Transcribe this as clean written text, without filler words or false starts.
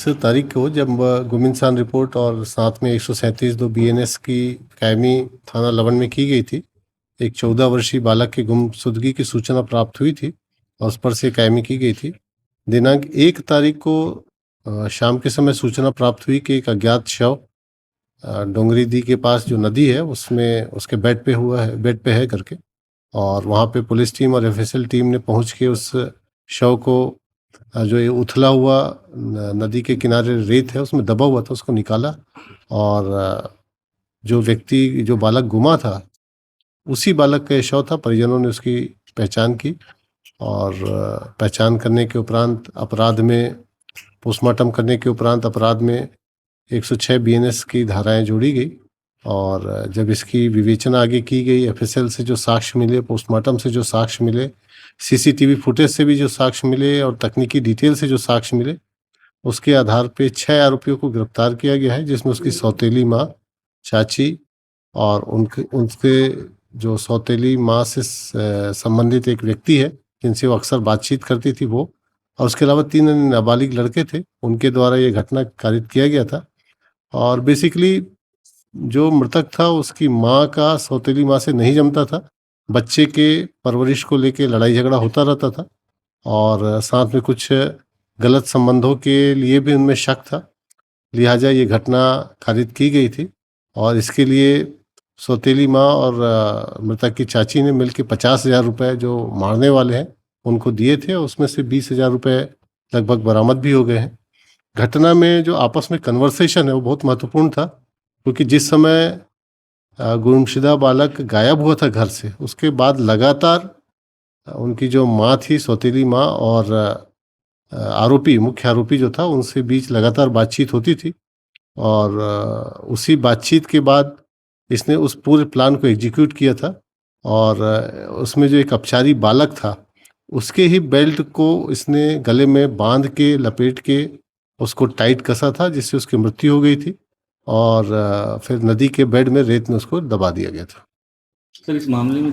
तारीख को जब गुमिनसान रिपोर्ट और साथ में 137(2) BNS की कायमी थाना लवन में की गई थी। एक 14 वर्षीय बालक की गुमशुदगी की सूचना प्राप्त हुई थी और उस पर से कायमी की गई थी। दिनांक 1 तारीख को शाम के समय सूचना प्राप्त हुई कि एक अज्ञात शव डोंगरीदी के पास जो नदी है उसमें उसके बेड पे है करके, और वहाँ पे पुलिस टीम और FSL टीम ने पहुँच के उस शव को जो ये उथला हुआ नदी के किनारे रेत है उसमें दबा हुआ था उसको निकाला, और जो बालक गुमा था उसी बालक का शव था। परिजनों ने उसकी पहचान की और पहचान करने के उपरांत पोस्टमार्टम करने के उपरांत अपराध में 106 BNS की धाराएं जोड़ी गई। और जब इसकी विवेचना आगे की गई, FSL से जो साक्ष्य मिले, पोस्टमार्टम से जो साक्ष्य मिले, CCTV फुटेज से भी जो साक्ष्य मिले और तकनीकी डिटेल से जो साक्ष्य मिले, उसके आधार पे 6 आरोपियों को गिरफ्तार किया गया है, जिसमें उसकी सौतेली माँ, चाची और उनके जो सौतेली माँ से संबंधित एक व्यक्ति है जिनसे वो अक्सर बातचीत करती थी वो, और उसके अलावा 3 नाबालिग लड़के थे, उनके द्वारा ये घटना कारित किया गया था। और बेसिकली जो मृतक था उसकी माँ का सौतेली माँ से नहीं जमता था, बच्चे के परवरिश को लेके लड़ाई झगड़ा होता रहता था और साथ में कुछ गलत संबंधों के लिए भी उनमें शक था, लिहाजा ये घटना कारित की गई थी। और इसके लिए सौतेली माँ और मृतक की चाची ने मिलकर 50,000 रुपये जो मारने वाले हैं उनको दिए थे, और उसमें से 20,000 रुपये लगभग बरामद भी हो गए हैं। घटना में जो आपस में कन्वर्सेशन है वो बहुत महत्वपूर्ण था, क्योंकि जिस समय गुमशुदा बालक गायब हुआ था घर से, उसके बाद लगातार उनकी जो माँ थी, सौतेली माँ, और मुख्य आरोपी जो था, उनसे बीच लगातार बातचीत होती थी। और उसी बातचीत के बाद इसने उस पूरे प्लान को एग्जीक्यूट किया था। और उसमें जो एक अपचारी बालक था उसके ही बेल्ट को इसने गले में बांध के लपेट के उसको टाइट कसा था, जिससे उसकी मृत्यु हो गई थी। और फिर नदी के बेड में रेत में उसको दबा दिया गया था। सर, इस मामले में